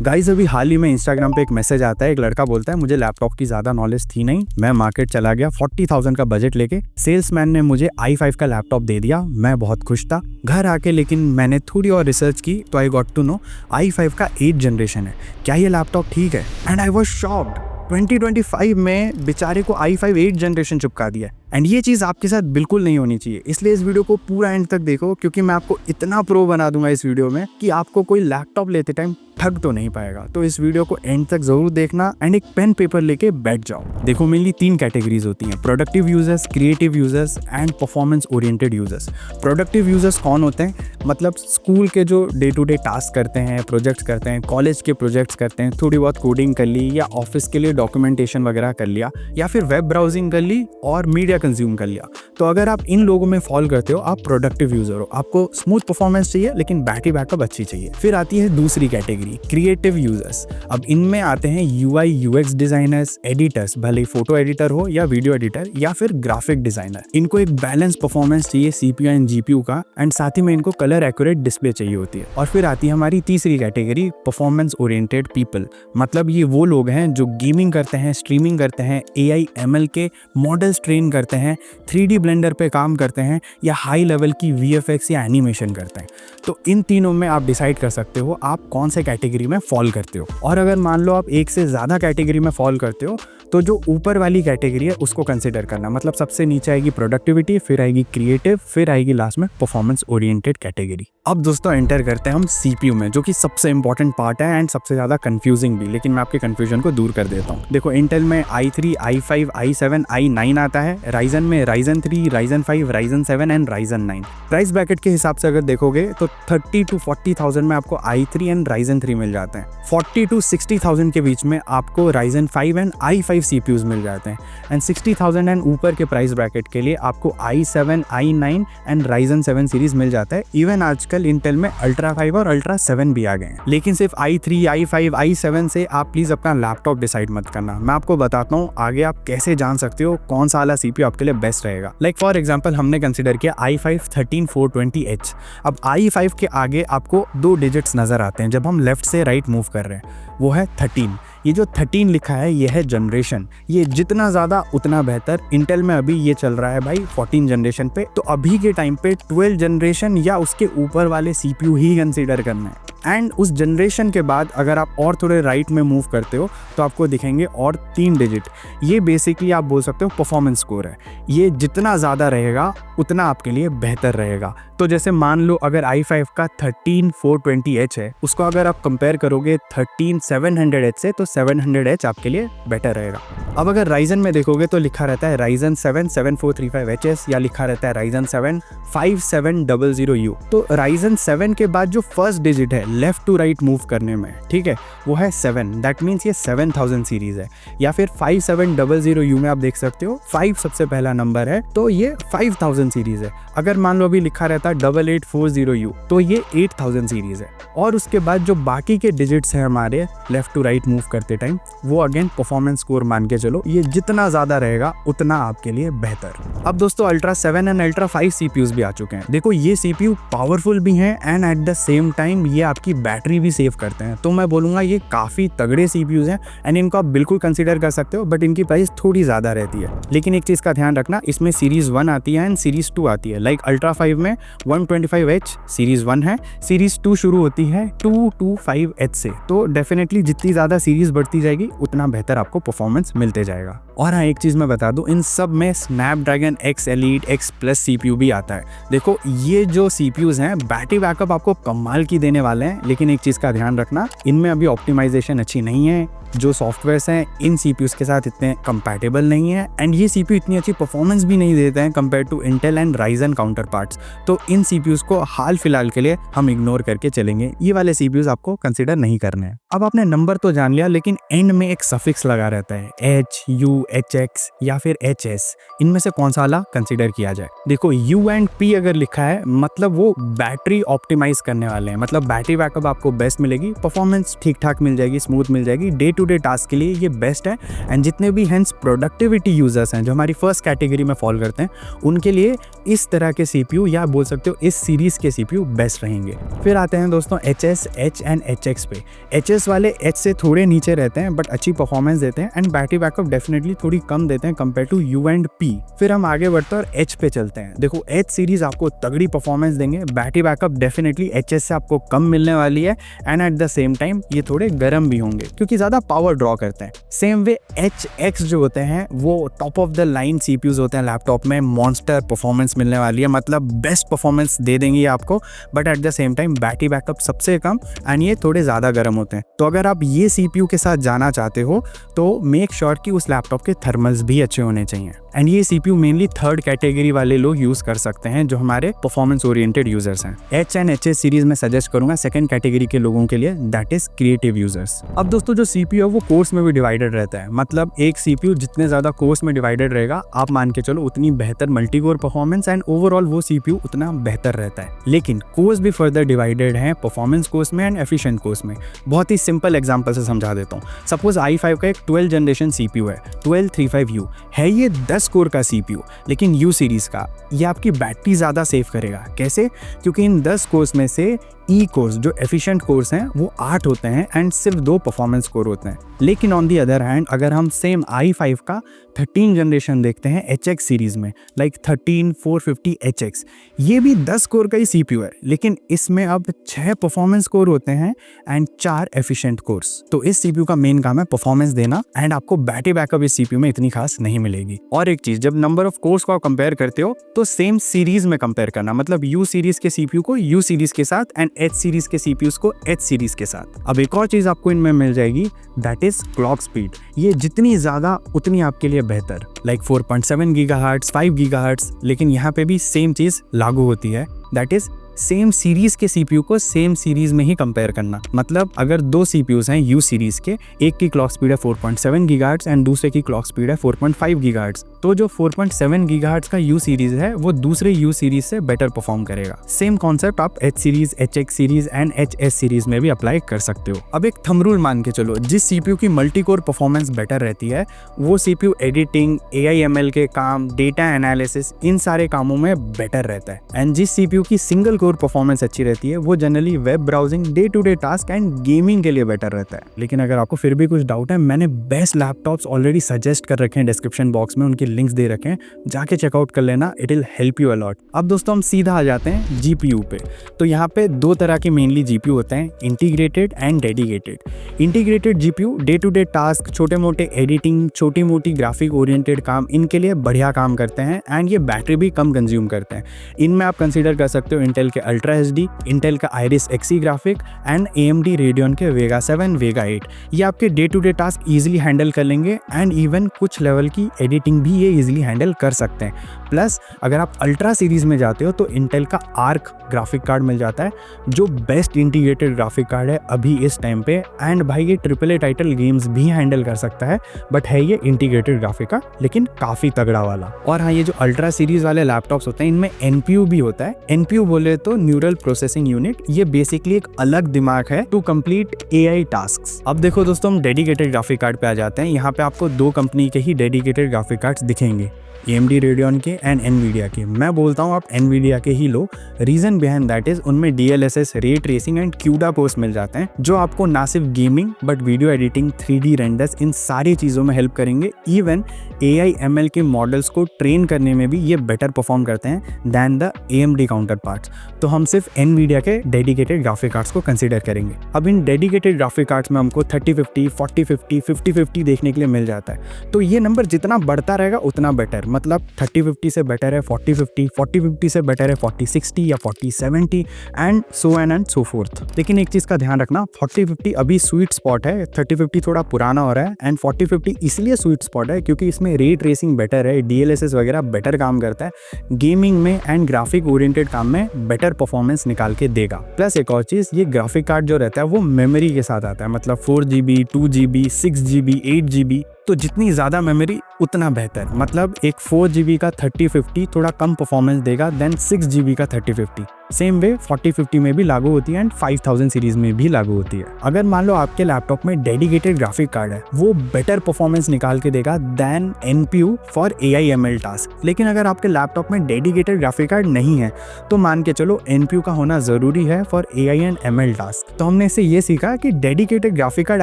Guys अभी हाल ही में Instagram पे एक मैसेज आता है, एक लड़का बोलता है मुझे लैपटॉप की ज़्यादा नॉलेज थी नहीं, मैं मार्केट चला गया 40,000 का बजट लेके, सेल्समैन ने मुझे i5 का लैपटॉप दे दिया, मैं बहुत खुश था। घर आके लेकिन मैंने थोड़ी और रिसर्च की तो I got to know i5 का 8th जनरेशन है। क्या ये लैपटॉप ठीक है? And I was shocked. 2025 में बेचारे को i5 8th जनरेशन चिपका दिया एंड ये चीज़ आपके साथ बिल्कुल नहीं होनी चाहिए। इसलिए इस वीडियो को पूरा एंड तक देखो, क्योंकि मैं आपको इतना प्रो बना दूंगा इस वीडियो में कि आपको कोई लैपटॉप लेते टाइम ठग तो नहीं पाएगा। तो इस वीडियो को एंड तक जरूर देखना एंड एक पेन पेपर लेके बैठ जाओ। देखो मेनली 3 कैटेगरीज होती हैं, productive users, creative users and performance oriented users. Productive users कौन होते हैं? मतलब स्कूल के जो डे टू डे टास्क करते हैं, प्रोजेक्ट्स करते हैं, कॉलेज के प्रोजेक्ट्स करते हैं, थोड़ी बहुत कोडिंग कर ली या ऑफिस के लिए डॉक्यूमेंटेशन वगैरह कर लिया या फिर वेब ब्राउजिंग कर ली और मीडिया कंज्यूम कर लिया। तो अगर आप इन लोगों में फॉल करते हो, आप प्रोडक्टिव यूजर हो। आपको स्मूथ परफॉर्मेंस चाहिए लेकिन बैटरी बैकअप अच्छी चाहिए। फिर आती है दूसरी कैटेगरी, क्रिएटिव यूजर्स। अब इनमें आते हैं UI UX डिजाइनर्स, एडिटर्स, भले फोटो एडिटर हो या वीडियो एडिटर या फिर ग्राफिक डिजाइनर। इनको एक बैलेंस परफॉर्मेंस चाहिए CPU एंड GPU का एंड साथ ही में इनको कलर एक्यूरेट डिस्प्ले चाहिए होती है। और फिर आती है हमारी तीसरी कैटेगरी, परफॉर्मेंस ओरिएंटेड पीपल। मतलब ये वो लोग हैं जो गेमिंग करते हैं, स्ट्रीमिंग करते हैं, AI ML के मॉडल्स ट्रेन करते हैं, 3D ब्लेंडर पे काम करते हैं या हाई लेवल की VFX या एनिमेशन करते हैं। तो इन तीनों में आप डिसाइड कर सकते हो आप कौन से कैटेगरी में फॉल करते हो। और अगर मान लो आप एक से ज़्यादा कैटेगरी में फॉल करते हो तो जो ऊपर वाली कैटेगरी है उसको कंसिडर करना। मतलब सबसे नीचे आएगी प्रोडक्टिविटी, फिर आएगी क्रिएटिव, फिर आएगी लास्ट में परफॉर्मेंस ओरिएंटेड कैटेगरी। अब दोस्तों एंटर करते हैं हम CPU में, जो कि सबसे इंपॉर्टेंट पार्ट है एंड सबसे ज़्यादा कंफ्यूजिंग भी। लेकिन मैं आपके कंफ्यूजन को दूर कर देता हूँ। देखो इंटेल में i3, i5, i7, i9 आता है। राइजन में Ryzen 3, Ryzen 5, Ryzen 7 and Ryzen 9। Price bracket के हिसाब से अगर देखोगे तो 30 to 40,000 में आपको i3 एंड Ryzen 3 मिल जाते हैं। 40 to 60,000 के बीच में आपको Ryzen 5 एंड i5 CPUs मिल जाते हैं एंड 60,000 एंड ऊपर के प्राइस ब्रैकेट के लिए आपको i7, i9 and Ryzen 7 series मिल जाता है। इवन आजकल इंटेल में Ultra 5 और Ultra 7 भी आ गए हैं। लेकिन सिर्फ i3, i5, i7 से आप प्लीज अपना लैपटॉप डिसाइड मत करना। मैं आपको बताता हूँ आगे आप कैसे जान सकते हो कौन सा वाला CPU आपके लिए बेस्ट रहेगा। लाइक फॉर एग्जांपल हमने कंसीडर किया i5 13420H। अब i5 के आगे आपको 2 डिजिट्स नजर आते हैं जब हम लेफ्ट से राइट मूव कर रहे हैं, वो है 13। ये जो 13 लिखा है ये है जनरेशन। ये जितना ज़्यादा उतना बेहतर। इंटेल में अभी ये चल रहा है भाई 14 जनरेशन पे, तो अभी के टाइम पे 12 जनरेशन या उसके ऊपर वाले CPU ही कंसीडर करना है। एंड उस जनरेशन के बाद अगर आप और थोड़े राइट में मूव करते हो तो आपको दिखेंगे और 3 डिजिट। ये बेसिकली आप बोल सकते हो परफॉर्मेंस स्कोर है। ये जितना ज़्यादा रहेगा उतना आपके लिए बेहतर रहेगा। तो जैसे मान लो अगर i5 का 13420H है, उसको अगर आप कंपेयर करोगे 13700H से, तो 700H आपके लिए बेटर रहेगा। अब अगर Ryzen में देखोगे तो लिखा रहता है Ryzen 7 7435HS या लिखा रहता है Ryzen 7 5700U। तो Ryzen 7 के बाद जो फर्स्ट डिजिट है लेफ्ट टू राइट मूव करने में, ठीक है, वो है 7। दैट मीन्स ये 7000 सीरीज है। या फिर 5700U में आप देख सकते हो 5 सबसे पहला नंबर है, तो ये 5000 सीरीज है। अगर मान लो अभी लिखा रहता है 8840U, तो ये 8000 सीरीज है। और उसके बाद जो बाकी के डिजिट्स हैं हमारे लेफ्ट टू राइट मूव करते टाइम, वो अगेन परफॉर्मेंस स्कोर मान के चलो, ये जितना ज्यादा रहेगा उतना आपके लिए बेहतर। अब दोस्तों Ultra 7 एंड Ultra 5 CPUs भी आ चुके हैं। देखो ये CPU पावरफुल भी हैं and at the same time ये आपकी बैटरी भी सेव करते हैं। तो मैं बोलूँगा ये काफ़ी तगड़े CPUs हैं एंड इनको आप बिल्कुल कंसिडर कर सकते हो, बट इनकी प्राइस थोड़ी ज़्यादा रहती है। लेकिन एक चीज़ का ध्यान रखना, इसमें सीरीज़ 1 आती है एंड सीरीज़ 2 आती है। लाइक Ultra 5 में 125H सीरीज़ 1 है, सीरीज़ 2 शुरू होती है 225H से। तो डेफिनेटली जितनी ज़्यादा सीरीज़ बढ़ती जाएगी उतना बेहतर आपको परफॉर्मेंस मिलते जाएगा। और हाँ एक चीज़ मैं बता दूँ, इन सब में Snapdragon X Elite X Plus CPU भी आता है। देखो ये जो CPUs हैं बैटरी बैकअप आपको कमाल की देने वाले हैं, लेकिन एक चीज़ का ध्यान रखना, इनमें अभी ऑप्टिमाइजेशन अच्छी नहीं है। जो सॉफ्टवेयर्स हैं इन CPUs के साथ इतने कंपैटिबल नहीं है एंड ये CPU इतनी अच्छी परफॉर्मेंस भी नहीं देते हैं compare to Intel and Ryzen counterparts. तो इन CPUs को हाल फिलहाल के लिए हम इग्नोर करके चलेंगे। ये वाले CPUs आपको कंसिडर नहीं करने हैं। अब आपने नंबर तो जान लिया, लेकिन एंड में एक सफिक्स लगा रहता है H U HX या फिर HS, इनमें से कौन सा वाला कंसिडर किया जाए? देखो U एंड P अगर लिखा है मतलब वो बैटरी ऑप्टिमाइज करने वाले हैं, मतलब बैटरी बैकअप आपको बेस्ट मिलेगी, परफॉर्मेंस ठीक ठाक मिल जाएगी, स्मूथ मिल जाएगी, डे टू डे टास्क के लिए ये बेस्ट है। एंड जितने भी हैंस प्रोडक्टिविटी यूजर्स हैं जो हमारी फर्स्ट कैटेगरी में फॉलो करते हैं, उनके लिए इस तरह के CPU या बोल सकते हो इस सीरीज के CPU बेस्ट रहेंगे। फिर आते हैं दोस्तों HS, H एंड HX पे। HS वाले H से थोड़े नीचे रहते हैं बट अच्छी परफॉर्मेंस देते हैं एंड बैटरी बैकअप डेफिनेटली थोड़ी कम देते हैं compare to U and P। फिर हम आगे बढ़ते हैं और H पे चलते हैं। देखो H सीरीज आपको तगड़ी परफॉर्मेंस देंगे, बैटरी बैकअप डेफिनेटली HS से आपको कम मिलने वाली है and at the same time ये थोड़े गर्म भी होंगे क्योंकि ज़्यादा पावर ड्रॉ करते हैं। सेम वे HX जो होते हैं वो top of the line CPUs होते हैं लैपटॉप में, मॉन्स्टर परफॉर्मेंस मिलने वाली है, मतलब बेस्ट परफॉर्मेंस दे देंगे आपको, but at the same time battery backup सबसे कम एंड ये थोड़े ज़्यादा गर्म होते हैं। तो अगर आप ये CPU के साथ जाना चाहते हो तो मेक श्योर कि उस लैपटॉप के थर्मल्स भी अच्छे होने चाहिए। एंड ये CPU मेनली थर्ड कैटेगरी वाले लोग यूज कर सकते हैं जो हमारे परफॉर्मेंस ओरिएंटेड यूजर्स हैं। H एंड HS सीरीज में सजेस्ट करूंगा सेकंड कैटेगरी के लोगों के लिए, दैट इज क्रिएटिव यूजर्स। अब दोस्तों जो CPU है वो कोर्स में भी डिवाइडेड रहता है, मतलब एक CPU जितने ज्यादा कोर्स में डिवाइडेड रहेगा आप मान के चलो उतनी बेहतर multi core performance and overall वो CPU उतना बेहतर रहता है। लेकिन कोर्स भी फर्दर डिवाइडेड है परफॉर्मेंस कोर्स में एंड एफिशिएंट कोर्स में। बहुत ही सिंपल एग्जांपल से समझा देता हूँ। सपोज i5 का एक 12 जनरेशन CPU है, 1235U है, ये 10 कोर का CPU, लेकिन U सीरीज का ये आपकी बैटरी ज़्यादा सेव करेगा। कैसे? क्योंकि इन 10 कोर्स में से ई कोर्स जो एफिशिएंट कोर्स हैं वो 8 होते हैं एंड सिर्फ 2 परफॉर्मेंस कोर होते हैं। लेकिन ऑन दी अदर हैंड अगर हम सेम i5 का 13 जनरेशन देखते हैं HX सीरीज में, लाइक 13450HX, ये भी 10 कोर का ही CPU है, लेकिन इसमें अब 6 परफॉर्मेंस कोर होते हैं एंड 4 एफिशिएंट कोर्स। तो इस CPU का मेन काम है परफॉर्मेंस देना एंड आपको बैटरी बैकअप इस CPU में इतनी खास नहीं मिलेगी। और एक चीज, जब नंबर ऑफ कोर्स को आप कंपेयर करते हो तो सेम सीरीज में कंपेयर करना, मतलब U सीरीज के CPU को U सीरीज के साथ एंड H सीरीज के CPUs को H सीरीज के साथ। अब एक और चीज आपको इनमें मिल जाएगी, दैट इज क्लॉक स्पीड। ये जितनी ज्यादा उतनी आपके लिए बेहतर, लाइक 4.7 GHz, 5 GHz, लेकिन यहाँ पे भी सेम चीज लागू होती है, दैट इज सेम सीरीज के CPU को सेम सीरीज में ही कंपेयर करना। मतलब अगर 2 CPUs हैं U सीरीज के, एक की क्लॉक स्पीड है 4.7 GHz एंड दूसरे की क्लॉक स्पीड है 4.5 GHz, तो जो 4.7 GHz का U सीरीज है वो दूसरे U सीरीज से बेटर परफॉर्म करेगा। सेम कॉन्सेप्ट आप H series, HX series and HS series में भी अप्लाई कर सकते हो। अब एक थंब रूल मान के चलो, जिस CPU की मल्टी कोर परफॉर्मेंस बेटर रहती है वो CPU एडिटिंग, AI ML के काम, डेटा एनालिसिस, इन सारे कामों में बेटर रहता है। एंड जिस CPU की सिंगल कोर परफॉर्मेंस अच्छी रहती है वो generally web browsing, day to day task and gaming के लिए बेटर रहता है। लेकिन अगर आपको फिर भी कुछ डाउट है, मैंने बेस्ट लैपटॉप्स ऑलरेडी सजेस्ट कर रखे हैं डिस्क्रिप्शन बॉक्स में, उनके लिंक्स दे रखे हैं, जाके चेकआउट कर लेना, it will help you a lot. अब दोस्तों हम सीधा आ जाते हैं GPU पे। तो यहाँ पे 2 तरह के मेनली GPU होते हैं, integrated and dedicated. Integrated GPU day to day task, छोटे मोटे एडिटिंग, छोटी मोटी ग्राफिक ओरिएंटेड काम, इनके लिए बढ़िया काम करते हैं एंड ये बैटरी भी कम कंज्यूम करते हैं। इनमें आप कंसीडर कर सकते हो इंटेल के अल्ट्रा HD, इंटेल का Iris Xe graphic and AMD Radeon के Vega 7, Vega 8। ये आपके day to day task easily handle कर लेंगे एंड इवन कुछ लेवल की एडिटिंग भी ये इजीली हैंडल कर सकते हैं। प्लस अगर आप अल्ट्रा सीरीज में जाते हो तो इंटेल का आर्क ग्राफिक कार्ड मिल जाता है जो बेस्ट इंटीग्रेटेड ग्राफिक कार्ड है अभी इस टाइम पे। एंड भाई ये AAA टाइटल गेम्स भी हैंडल कर सकता है, बट है ये इंटीग्रेटेड ग्राफिक कार्ड, लेकिन काफ़ी तगड़ा वाला। और हाँ, ये जो अल्ट्रा सीरीज वाले लैपटॉप्स होते हैं इनमें NPU भी होता है। NPU बोले तो न्यूरल प्रोसेसिंग यूनिट, ये बेसिकली एक अलग दिमाग है टू कंप्लीट AI टास्क्स। अब देखो दोस्तों हम डेडिकेटेड ग्राफिक कार्ड पे आ जाते हैं। यहाँ पे आपको 2 कंपनी के ही डेडिकेटेड ग्राफिक कार्ड्स दिखेंगे, AMD Radeon के एंड NVIDIA के। मैं बोलता हूँ आप NVIDIA के ही लो। रीजन बिहाइंड दैट इज उनमें DLSS, ray tracing and CUDA cores मिल जाते हैं जो आपको ना सिर्फ gaming but video editing, 3D renders, इन सारी चीज़ों में हेल्प करेंगे। इवन AI ML के मॉडल्स को ट्रेन करने में भी ये बेटर परफॉर्म करते हैं than the AMD counter parts. तो हम सिर्फ NVIDIA के डेडिकेटेड ग्राफिक कार्ड्स को कंसिडर करेंगे। अब इन डेडिकेटेड ग्राफिक कार्ड्स में हमको 3050, 4050, 5050 देखने के लिए मिल जाता है। तो ये नंबर जितना बढ़ता रहेगा उतना बेटर, मतलब 3050 से बेटर है 4050, 4050 से बेटर है 4060 या 4070 and so and so fourth. लेकिन एक चीज़ का ध्यान रखना, 4050 अभी स्वीट स्पॉट है, 3050 थोड़ा पुराना हो रहा है एंड 4050 इसलिए स्वीट स्पॉट है क्योंकि इसमें रे ट्रेसिंग बेटर है, DLSS वगैरह बेटर काम करता है, गेमिंग में एंड ग्राफिक ओरिएंटेड काम में बेटर परफॉर्मेंस निकाल के देगा। प्लस एक और चीज़, ये ग्राफिक कार्ड जो रहता है वो मेमोरी के साथ आता है, मतलब 4GB, 2GB, 6GB, 8GB। तो जितनी ज़्यादा मेमोरी उतना बेहतर। मतलब एक 4 GB का 3050 थोड़ा कम परफॉर्मेंस देगा देन 6 GB का 3050। सेम वे 4050 में भी लागू होती है एंड 5000 सीरीज में भी लागू होती है। अगर मान लो आपके लैपटॉप में डेडिकेटेड ग्राफिक कार्ड है, वो बेटर परफॉर्मेंस निकाल के देगा then NPU for AI ML task. लेकिन अगर आपके लैपटॉप में डेडिकेटेड ग्राफिक कार्ड नहीं है तो मान के चलो NPU का होना जरूरी है for AI and ML task. तो हमने इससे ये सीखा कि डेडिकेटेड ग्राफिक कार्ड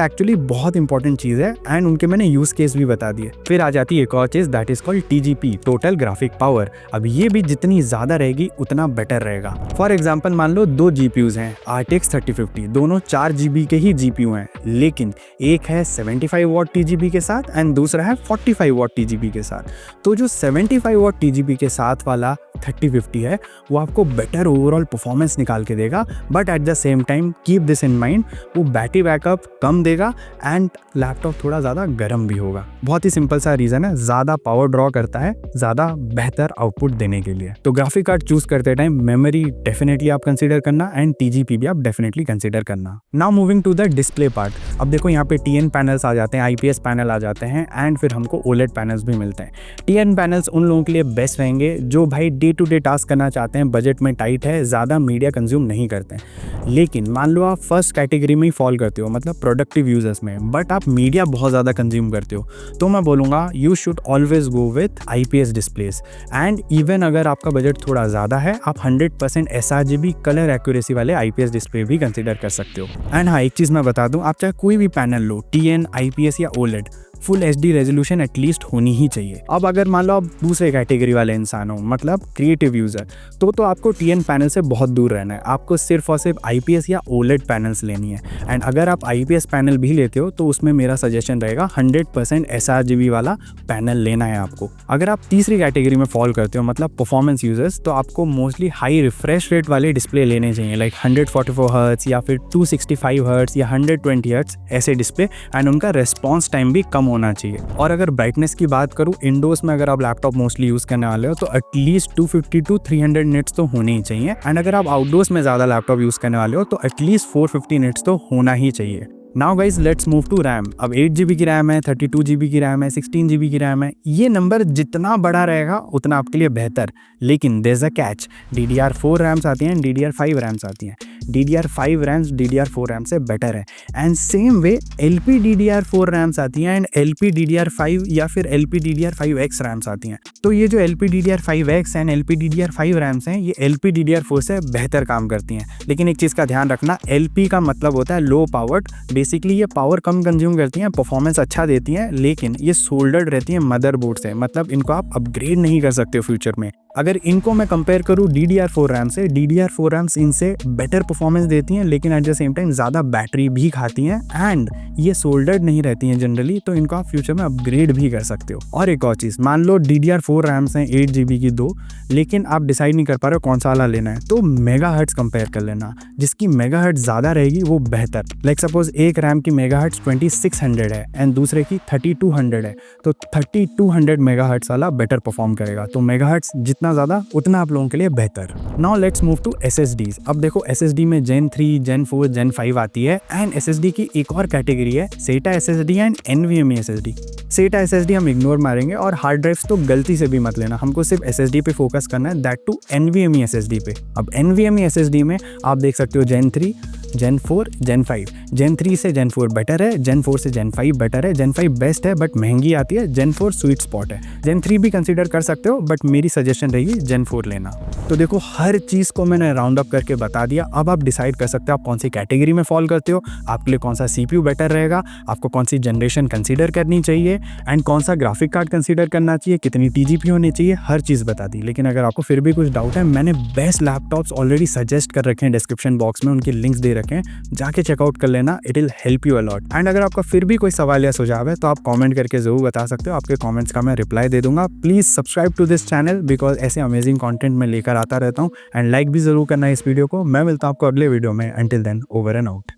एक्चुअली बहुत इंपॉर्टेंट चीज है एंड उनके मैंने यूज केस भी बता दिए। फिर आ जाती है एक और चीज, that is called TGP, total graphic power. अब ये भी जितनी ज्यादा रहेगी उतना बेटर रहेगा। फॉर एग्जाम्पल मान लो 2 GPUs हैं RTX 3050, दोनों 4 GB के ही GPU हैं, लेकिन एक है 75 वॉट TGP के साथ एंड दूसरा है 45 वॉट TGP के साथ। तो जो 75 वॉट TGP के साथ वाला 3050 है वो आपको बेटर ओवरऑल परफॉर्मेंस निकाल के देगा, but at the same time keep this in mind, वो बैटरी बैकअप कम देगा एंड लैपटॉप थोड़ा ज़्यादा गर्म भी होगा। बहुत ही सिंपल सा रीज़न है, ज़्यादा पावर ड्रॉ करता है ज़्यादा बेहतर आउटपुट देने के लिए। तो ग्राफिक कार्ड चूज करते टाइम मेमोरी डेफिनेटली आप कंसीडर करना एंड TGP भी आप डेफिनेटली कंसीडर करना। Now moving to the display part. अब देखो यहाँ पे TN पैनल्स आ जाते हैं, IPS पैनल आ जाते हैं एंड फिर हमको OLED पैनल्स भी मिलते हैं। TN पैनल्स उन लोगों के लिए बेस्ट रहेंगे जो भाई डे टू डे टास्क करना चाहते हैं, बजट में टाइट है, ज़्यादा मीडिया कंज्यूम नहीं करते हैं। लेकिन मान लो आप फर्स्ट कैटेगरी में ही फॉल करते हो, मतलब प्रोडक्टिव यूजर्स में, बट आप मीडिया बहुत ज़्यादा कंज्यूम करते हो, तो मैं बोलूँगा you should always go with IPS displace. And even अगर आपका बजट थोड़ा ज़्यादा है, आप 100% sRGB कलर एक्यूरेसी वाले IPS डिस्प्ले भी कंसिडर कर सकते हो। एंड हाँ, एक चीज़ मैं बता दूँ, आप चाहे कोई भी पैनल लो, TN, IPS या OLED, full HD resolution at least होनी ही चाहिए। अब अगर मान लो आप दूसरे कैटेगरी वाले इंसान हो, मतलब क्रिएटिव यूजर, तो आपको TN पैनल से बहुत दूर रहना है, आपको सिर्फ और सिर्फ IPS या OLED पैनल्स लेनी है। एंड अगर आप IPS पैनल भी लेते हो तो उसमें मेरा सजेशन रहेगा 100% sRGB वाला पैनल लेना है आपको। अगर आप तीसरी कैटेगरी में फॉल करते हो, मतलब परफॉर्मेंस यूजर्स, तो आपको मोस्टली हाई रिफ्रेश रेट वाले डिस्प्ले लेने चाहिए, लाइक 144 हर्ट्ज या फिर 265 हर्ट्ज या 120 हर्ट्ज ऐसे डिस्प्ले, एंड उनका रेस्पॉन्स टाइम भी कम होना चाहिए। और अगर ब्राइटनेस की बात करूं, इंडोर्स में अगर आप लैपटॉप मोस्टली यूज करने वाले हो तो एटलीस्ट 250 to 300 निट्स तो होने ही चाहिए। एंड अगर आप आउटडोर्स में ज्यादा लैपटॉप यूज करने वाले हो तो एटलीस्ट 450 निट्स तो होना ही चाहिए। Now guys let's move to RAM. अब 8 GB की रैम है, 32 GB की रैम है, 16 GB की रैम है। ये नंबर जितना बड़ा रहेगा उतना आपके लिए बेहतर, लेकिन there is a catch. DDR4 RAMs आती हैं, DDR5 रैम्स आती हैं। DDR5 रैम्स DDR4 रैम से बेटर है। And same way LPDDR4 RAMs आती हैं एंड LPDDR5 या फिर LPDDR5X रैम्स आती हैं। तो ये जो LPDDR5X एंड LPDDR5 रैम्स हैं, ये LPDDR4 से बेहतर काम करती हैं। लेकिन एक चीज़ का ध्यान रखना, LP का मतलब होता है लो पावर्ड। बेसिकली ये पावर कम कंज्यूम करती हैं, परफॉर्मेंस अच्छा देती हैं, लेकिन ये सोल्डर्ड रहती हैं मदरबोर्ड से, मतलब इनको आप अपग्रेड नहीं कर सकते हो फ्यूचर में। अगर इनको मैं कंपेयर करूँ DDR4 रैम से, DDR4 रैम्स इनसे बेटर परफॉर्मेंस देती हैं, लेकिन एट द सेम टाइम ज़्यादा बैटरी भी खाती हैं एंड ये सोल्डर्ड नहीं रहती हैं जनरली, तो इनको आप फ्यूचर में अपग्रेड भी कर सकते हो। और एक और चीज़, मान लो DDR4 रैम्स हैं 8 GB की 2, लेकिन आप डिसाइड नहीं कर पा रहे हो कौन सा वाला लेना है, तो मेगाहर्ट्ज कंपेयर कर लेना, जिसकी मेगाहर्ट्ज ज़्यादा रहेगी वो बेहतर। लाइक सपोज एक रैम की मेगाहर्ट्ज 2600 है एंड दूसरे की 3200 है, तो 3200 मेगाहर्ट्ज वाला बेटर परफॉर्म करेगा। तो मेगाहर्ट्ज जितना ज़्यादा उतना आप लोगों के लिए बेहतर। Now let's move to SSDs। अब देखो SSD में Gen 3, Gen 4, Gen 5 आती है एंड SSD की एक और कैटेगरी है SATA SSD and NVMe SSD। SATA SSD हम इग्नोर मारेंगे और हार्ड ड्राइव्स तो गलती से भी मत लेना, हमको सिर्फ SSD पे फोकस करना है, दैट टू NVMe SSD पे। अब NVMe SSD में आप देख सकते हो Gen 3, Gen 4, Gen 5। Gen 3 से Gen 4 बेटर है, Gen 4 से Gen 5 बेटर है, Gen 5 बेस्ट है बट महंगी आती है, Gen 4 स्वीट स्पॉट है। Gen 3 भी कंसीडर कर सकते हो बट मेरी सजेशन रहेगी Gen 4 लेना। तो देखो हर चीज़ को मैंने राउंड अप करके बता दिया। अब आप डिसाइड कर सकते हो आप कौन सी कैटेगरी में फॉल करते हो, आपके लिए कौन सा CPU बेटर रहेगा, आपको कौन सी जनरेशन कंसीडर करनी चाहिए एंड कौन सा ग्राफिक कार्ड कंसीडर करना चाहिए, कितनी TGP होनी चाहिए, हर चीज़ बता दी। लेकिन अगर आपको फिर भी कुछ डाउट है, मैंने बेस्ट लैपटॉप्स ऑलरेडी सजेस्ट कर रखे हैं डिस्क्रिप्शन बॉक्स में, उनके लिंक्स दे रखे हैं, जाके चेकआउट कर लेना, it will help you a lot. And अगर आपका फिर भी कोई सवाल या सुझाव है तो आप कमेंट करके जरूर बता सकते हो, आपके कमेंट्स का मैं रिप्लाई दे दूंगा। Please subscribe to this channel because ऐसे अमेजिंग कंटेंट मैं लेकर आता रहता हूँ, एंड लाइक भी जरूर करना है इस वीडियो को। मैं मिलता हूँ आपको अगले वीडियो में। Until then, over and out.